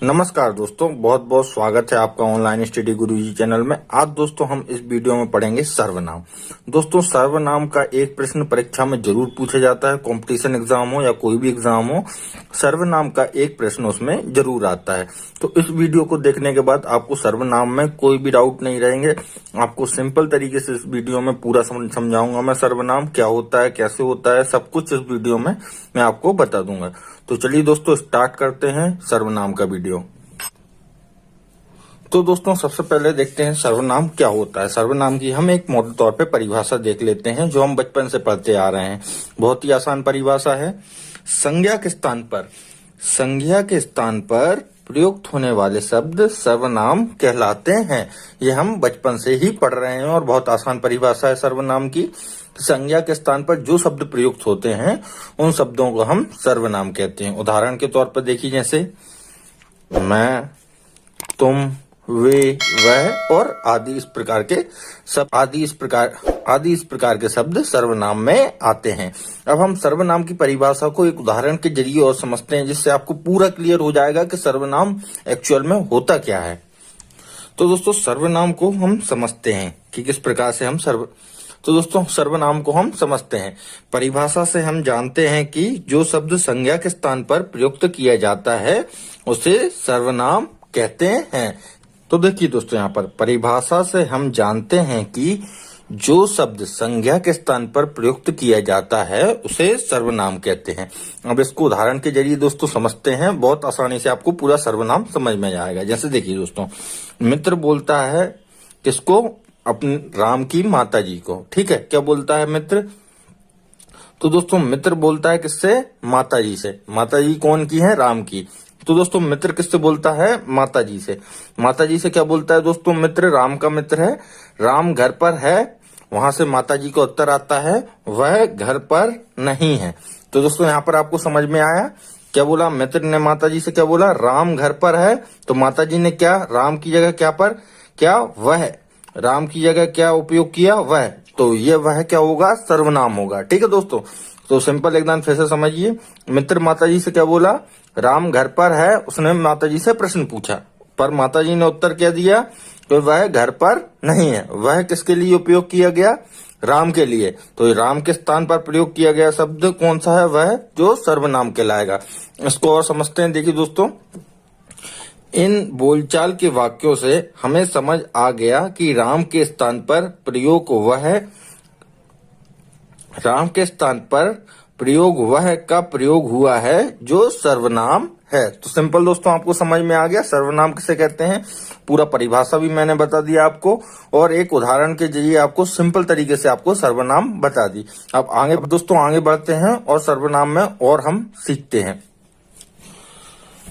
नमस्कार दोस्तों, बहुत बहुत स्वागत है आपका ऑनलाइन स्टडी गुरुजी चैनल में। आज दोस्तों हम इस वीडियो में पढ़ेंगे सर्वनाम। दोस्तों सर्वनाम का एक प्रश्न परीक्षा में जरूर पूछा जाता है, कंपटीशन एग्जाम हो या कोई भी एग्जाम हो, सर्वनाम का एक प्रश्न उसमें जरूर आता है। तो इस वीडियो को देखने के बाद आपको सर्वनाम में कोई भी डाउट नहीं रहेंगे। आपको सिंपल तरीके से इस वीडियो में पूरा समझाऊंगा मैं, सर्वनाम क्या होता है, कैसे होता है, सब कुछ इस वीडियो में मैं आपको बता दूंगा। तो चलिए दोस्तों स्टार्ट करते हैं सर्वनाम का वीडियो। तो दोस्तों सबसे पहले देखते हैं सर्वनाम क्या होता है। सर्वनाम की हम एक मॉडल तौर पे परिभाषा देख लेते हैं जो हम बचपन से पढ़ते आ रहे हैं। बहुत ही आसान परिभाषा है। संज्ञा के स्थान पर प्रयुक्त होने वाले शब्द सर्वनाम कहलाते हैं। ये हम बचपन से ही पढ़ रहे हैं और बहुत आसान परिभाषा है सर्वनाम की। संज्ञा के स्थान पर जो शब्द प्रयुक्त होते हैं उन शब्दों को हम सर्वनाम कहते हैं। उदाहरण के तौर पर देखिए, जैसे मैं, तुम, वे, वह और आदि इस प्रकार के शब्द सर्वनाम में आते हैं। अब हम सर्वनाम की परिभाषा को एक उदाहरण के जरिए और समझते हैं, जिससे आपको पूरा क्लियर हो जाएगा कि सर्वनाम एक्चुअल में होता क्या है। तो दोस्तों सर्वनाम को हम समझते हैं कि किस प्रकार से हम सर्वनाम को हम समझते हैं। परिभाषा से हम जानते हैं कि जो शब्द संज्ञा के स्थान पर प्रयुक्त किया जाता है उसे सर्वनाम कहते हैं। तो देखिए दोस्तों, यहाँ पर परिभाषा से हम जानते हैं कि जो शब्द संज्ञा के स्थान पर प्रयुक्त किया जाता है उसे सर्वनाम कहते हैं। अब इसको उदाहरण के जरिए दोस्तों समझते हैं, बहुत आसानी से आपको पूरा सर्वनाम समझ में आएगा। जैसे देखिए दोस्तों, मित्र बोलता है किसको? अपने राम की माता जी को। ठीक है, क्या बोलता है मित्र? तो दोस्तों मित्र बोलता है किससे? माता जी से। माता जी कौन की है? राम की। तो दोस्तों मित्र किससे बोलता है? माता जी से। माता जी से क्या बोलता है दोस्तों? मित्र राम का मित्र है, राम घर पर है। वहां से माता जी का उत्तर आता है वह घर पर नहीं है। तो दोस्तों यहाँ पर आपको समझ में आया क्या बोला? मित्र ने माता जी से क्या बोला? राम घर पर है। तो माता जी ने क्या राम की जगह क्या वह, राम की जगह क्या उपयोग किया? वह। तो ये वह क्या होगा? सर्वनाम होगा। ठीक है दोस्तों, तो सिंपल एकदम फिर से समझिए। मित्र माता जी से क्या बोला? राम घर पर है। उसने माता जी से प्रश्न पूछा, पर माता जी ने उत्तर क्या दिया? तो वह घर पर नहीं है। वह किसके लिए उपयोग किया गया? राम के लिए। तो राम के स्थान पर प्रयोग किया गया शब्द कौन सा है? वह, जो सर्वनाम कहलाएगा। इसको और समझते हैं। देखिए दोस्तों, इन बोलचाल के वाक्यों से हमें समझ आ गया कि राम के स्थान पर वह का प्रयोग हुआ है जो सर्वनाम है। तो सिंपल दोस्तों आपको समझ में आ गया सर्वनाम किसे कहते हैं। पूरा परिभाषा भी मैंने बता दिया आपको और एक उदाहरण के जरिए आपको सिंपल तरीके से आपको सर्वनाम बता दी। अब आगे बढ़ते हैं और सर्वनाम में और हम सीखते हैं।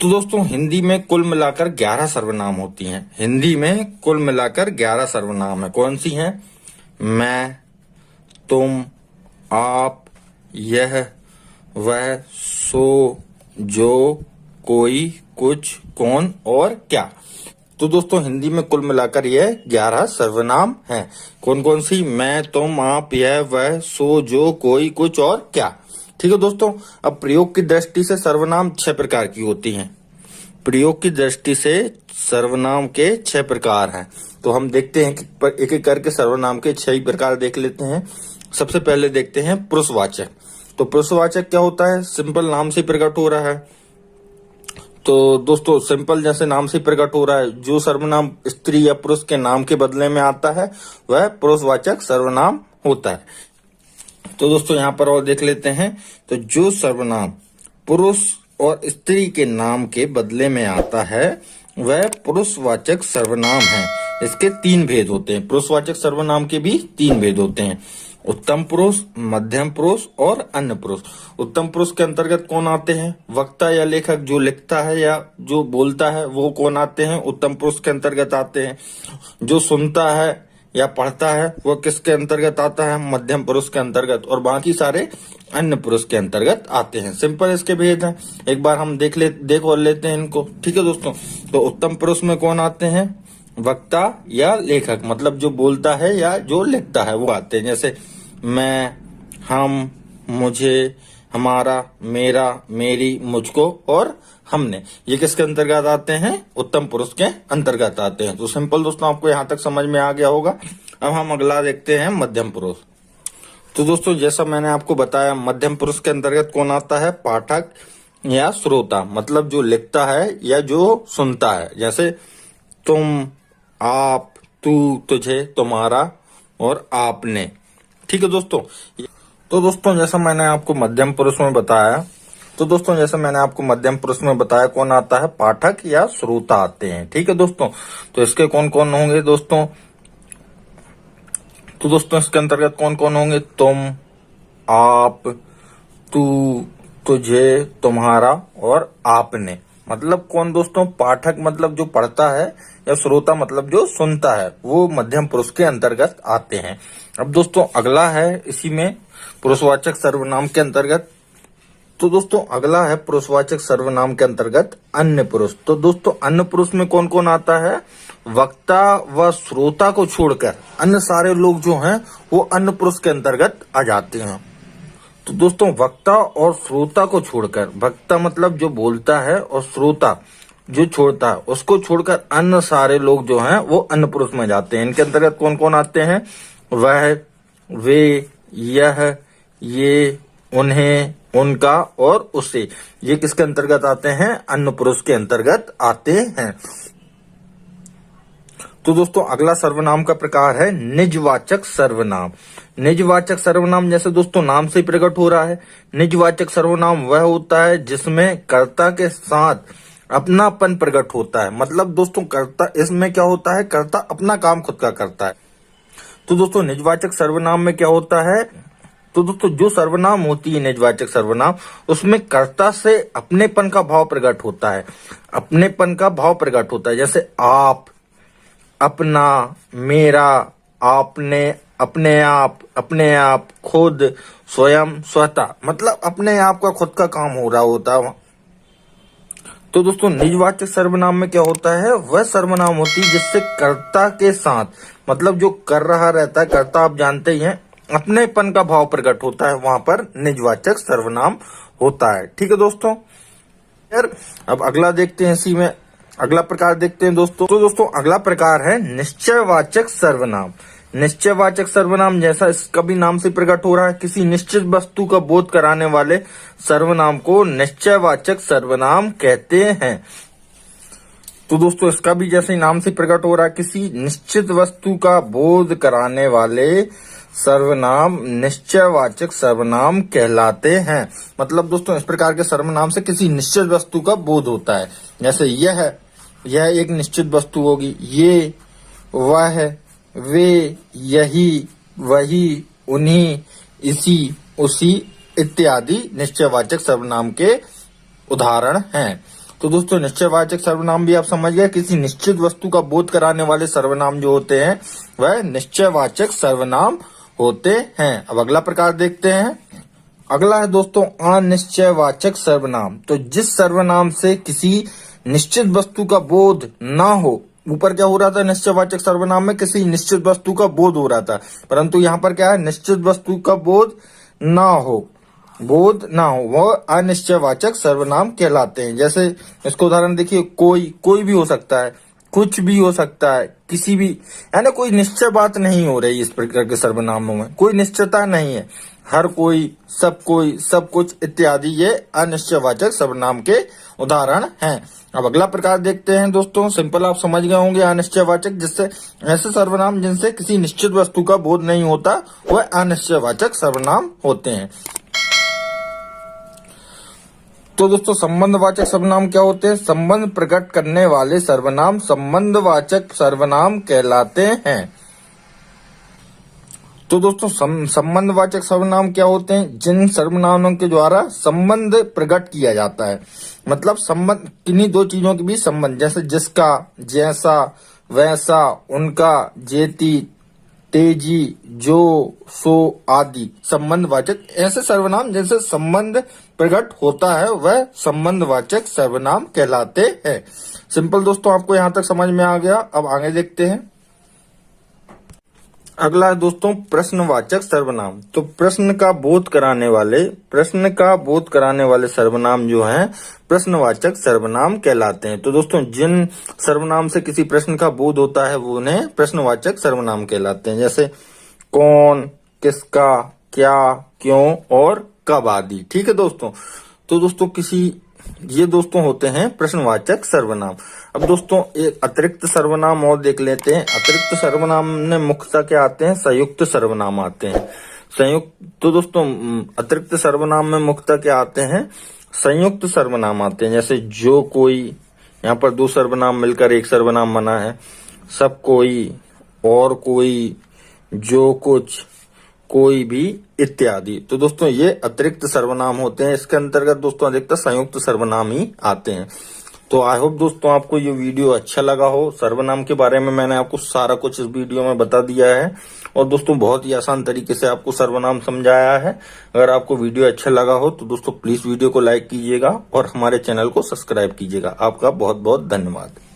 तो दोस्तों हिंदी में कुल मिलाकर 11 सर्वनाम होती हैं। हिंदी में कुल मिलाकर 11 सर्वनाम है। कौन सी हैं? मैं, तुम, आप, यह, वह, सो, जो, कोई, कुछ, कौन और क्या। तो दोस्तों हिंदी में कुल मिलाकर यह 11 सर्वनाम हैं। कौन कौन सी? मैं, तुम, आप, यह, वह, सो, जो, कोई, कुछ और क्या। ठीक है दोस्तों, अब प्रयोग की दृष्टि से सर्वनाम 6 प्रकार की होती हैं। प्रयोग की दृष्टि से सर्वनाम के 6 प्रकार हैं। तो हम देखते हैं कि एक एक करके सर्वनाम के 6 प्रकार देख लेते हैं। सबसे पहले देखते हैं पुरुषवाचक। तो पुरुषवाचक क्या होता है? सिंपल नाम से प्रकट हो रहा है। तो दोस्तों सिंपल जैसे नाम से प्रकट हो रहा है, जो सर्वनाम स्त्री या पुरुष के नाम के बदले में आता है वह पुरुषवाचक सर्वनाम होता है। तो दोस्तों यहाँ पर और देख लेते हैं। तो जो सर्वनाम पुरुष और स्त्री के नाम के बदले में आता है वह पुरुषवाचक सर्वनाम है। इसके 3 भेद होते हैं। पुरुषवाचक सर्वनाम के भी 3 भेद होते हैं: उत्तम पुरुष, मध्यम पुरुष और अन्य पुरुष। उत्तम पुरुष के अंतर्गत कौन आते हैं? वक्ता या लेखक, जो लिखता है या जो बोलता है वो कौन आते हैं? उत्तम पुरुष के अंतर्गत आते हैं। जो सुनता है या पढ़ता है वो किसके अंतर्गत आता है? मध्यम पुरुष के अंतर्गत। और बाकी सारे अन्य पुरुष के अंतर्गत आते हैं। सिंपल इसके भेद हैं। एक बार हम देख और लेते हैं इनको। ठीक है दोस्तों, तो उत्तम पुरुष में कौन आते हैं? वक्ता या लेखक, मतलब जो बोलता है या जो लिखता है वो आते हैं। जैसे मैं, हम, मुझे, हमारा, मेरा, मेरी, मुझको और हमने, ये किसके अंतर्गत आते हैं? उत्तम पुरुष के अंतर्गत आते हैं। तो सिंपल दोस्तों आपको यहाँ तक समझ में आ गया होगा। अब हम अगला देखते हैं मध्यम पुरुष। तो दोस्तों जैसा मैंने आपको बताया, मध्यम पुरुष के अंतर्गत कौन आता है? पाठक या श्रोता, मतलब जो लिखता है या जो सुनता है। जैसे तुम, आप, तू, तुझे, तुम्हारा और आपने। ठीक है दोस्तों। तो दोस्तों जैसा मैंने आपको मध्यम पुरुष में बताया, कौन आता है? पाठक या श्रोता आते हैं। ठीक है दोस्तों। तो इसके कौन कौन होंगे दोस्तों? तो दोस्तों इसके अंतर्गत कौन कौन होंगे? तुम, आप, तू, तुझे, तुम्हारा और आपने। मतलब कौन दोस्तों? पाठक मतलब जो पढ़ता है, या श्रोता मतलब जो सुनता है, वो मध्यम पुरुष के अंतर्गत आते हैं। अब दोस्तों अगला है इसी में पुरुषवाचक सर्वनाम के अंतर्गत। तो दोस्तों अगला है पुरुषवाचक सर्वनाम के अंतर्गत अन्य पुरुष। तो दोस्तों अन्य पुरुष में कौन कौन आता है? वक्ता व श्रोता को छोड़कर अन्य सारे लोग जो हैं वो अन्य पुरुष के अंतर्गत आ जाते हैं। तो दोस्तों वक्ता और श्रोता को छोड़कर, वक्ता मतलब जो बोलता है और श्रोता जो छोड़ता है, उसको छोड़कर अन्य सारे लोग जो हैं वो अन्य पुरुष में जाते हैं। इनके अंतर्गत कौन कौन आते हैं? वह, वे, यह, ये, उन्हें, उनका और उससे। ये किसके अंतर्गत आते हैं? अन्य पुरुष के अंतर्गत आते हैं। तो दोस्तों अगला सर्वनाम का प्रकार है निजवाचक सर्वनाम। निजवाचक सर्वनाम जैसे दोस्तों नाम से प्रकट हो रहा है, निजवाचक सर्वनाम वह होता है जिसमें कर्ता के साथ अपनापन प्रकट होता है। मतलब दोस्तों कर्ता, इसमें क्या होता है? कर्ता अपना काम खुद का करता है। तो दोस्तों निजवाचक सर्वनाम में क्या होता है? तो दोस्तों जो सर्वनाम होती है निजवाचक सर्वनाम, उसमें कर्ता से अपनेपन का भाव प्रकट होता है। अपनेपन का भाव प्रकट होता है। जैसे आप, अपना, मेरा, आपने, अपने आप, खुद, स्वयं, स्वतः, मतलब अपने आप का खुद का काम हो रहा होता है। तो दोस्तों निजवाचक सर्वनाम में क्या होता है? वह सर्वनाम होती है जिससे कर्ता के साथ, मतलब जो कर रहा रहता है कर्ता, आप जानते ही हैं, अपनेपन का भाव प्रकट होता है, वहां पर निजवाचक सर्वनाम होता है। ठीक है दोस्तों। यार अब अगला देखते हैं, इसी में अगला प्रकार देखते हैं दोस्तों। तो दोस्तों अगला प्रकार है निश्चयवाचक सर्वनाम। निश्चयवाचक सर्वनाम जैसा इसका भी नाम से प्रकट हो रहा है, किसी निश्चित वस्तु का बोध कराने वाले सर्वनाम को निश्चयवाचक सर्वनाम कहते हैं। तो दोस्तों इसका भी जैसे नाम से प्रकट हो रहा है, किसी निश्चित वस्तु का बोध कराने वाले सर्वनाम निश्चयवाचक सर्वनाम कहलाते हैं। मतलब दोस्तों इस प्रकार के सर्वनाम से किसी निश्चित वस्तु का बोध होता है। जैसे यह एक निश्चित वस्तु होगी, ये, वह, वे, यही, वही, उन्हीं, इसी, उसी इत्यादि निश्चयवाचक सर्वनाम के उदाहरण हैं। तो दोस्तों निश्चयवाचक सर्वनाम भी आप समझ गए, किसी निश्चित वस्तु का बोध कराने वाले सर्वनाम जो होते हैं वह निश्चयवाचक सर्वनाम होते हैं। अब अगला प्रकार देखते हैं। अगला है दोस्तों अनिश्चयवाचक सर्वनाम। तो जिस सर्वनाम से किसी निश्चित वस्तु का बोध ना हो, ऊपर क्या हो रहा था? निश्चयवाचक सर्वनाम में किसी निश्चित वस्तु का बोध हो रहा था, परंतु यहाँ पर क्या है? निश्चित वस्तु का बोध ना हो, वो अनिश्चयवाचक सर्वनाम कहलाते हैं। जैसे इसको उदाहरण देखिए, कोई भी हो सकता है, कुछ भी हो सकता है, किसी भी, यानी कोई निश्चय बात नहीं हो रही। इस प्रकार के सर्वनामों में कोई निश्चयता नहीं है। हर कोई, सब कुछ इत्यादि ये अनिश्चयवाचक सर्वनाम के उदाहरण हैं। अब अगला प्रकार देखते हैं दोस्तों। सिंपल आप समझ गए होंगे, अनिश्चयवाचक, जिससे ऐसे सर्वनाम जिनसे किसी निश्चित वस्तु का बोध नहीं होता वह अनिश्चयवाचक सर्वनाम होते हैं। तो दोस्तों संबंधवाचक सर्वनाम क्या होते हैं? संबंध प्रकट करने वाले सर्वनाम संबंधवाचक सर्वनाम कहलाते हैं। तो दोस्तों संबंधवाचक सर्वनाम क्या होते हैं? जिन सर्वनामों के द्वारा संबंध प्रकट किया जाता है। मतलब संबंध, किन्हीं दो चीजों के बीच संबंध, जैसे जिसका, जैसा, वैसा, उनका, जेती, तेजी, जो, सो आदि संबंधवाचक, ऐसे सर्वनाम जिनसे संबंध प्रकट होता है वह संबंधवाचक सर्वनाम कहलाते हैं। सिंपल दोस्तों आपको यहाँ तक समझ में आ गया। अब आगे देखते हैं। अगला है दोस्तों प्रश्नवाचक सर्वनाम। तो प्रश्न का बोध कराने वाले सर्वनाम जो हैं प्रश्नवाचक सर्वनाम कहलाते हैं। तो दोस्तों जिन सर्वनाम से किसी प्रश्न का बोध होता है वो उन्हें प्रश्नवाचक सर्वनाम कहलाते हैं। जैसे कौन, किसका, क्या, क्यों और कब आदि। ठीक है दोस्तों। तो दोस्तों ये दोस्तों होते हैं प्रश्नवाचक सर्वनाम। अब दोस्तों एक अतिरिक्त सर्वनाम और देख लेते हैं। अतिरिक्त सर्वनाम में मुख्यतः क्या आते हैं? संयुक्त सर्वनाम आते हैं। तो दोस्तों अतिरिक्त सर्वनाम में मुख्यतः क्या आते हैं? संयुक्त सर्वनाम आते हैं। जैसे जो कोई, यहाँ पर दो सर्वनाम मिलकर एक सर्वनाम बना है। सब कोई, और कोई, जो कुछ, कोई भी, इत्यादि। तो दोस्तों ये अतिरिक्त सर्वनाम होते हैं। इसके अंतर्गत दोस्तों अधिकतर संयुक्त सर्वनाम ही आते हैं। तो आई होप दोस्तों आपको ये वीडियो अच्छा लगा हो। सर्वनाम के बारे में मैंने आपको सारा कुछ इस वीडियो में बता दिया है और दोस्तों बहुत ही आसान तरीके से आपको सर्वनाम समझाया है। अगर आपको वीडियो अच्छा लगा हो तो दोस्तों प्लीज वीडियो को लाइक कीजिएगा और हमारे चैनल को सब्सक्राइब कीजिएगा। आपका बहुत बहुत धन्यवाद।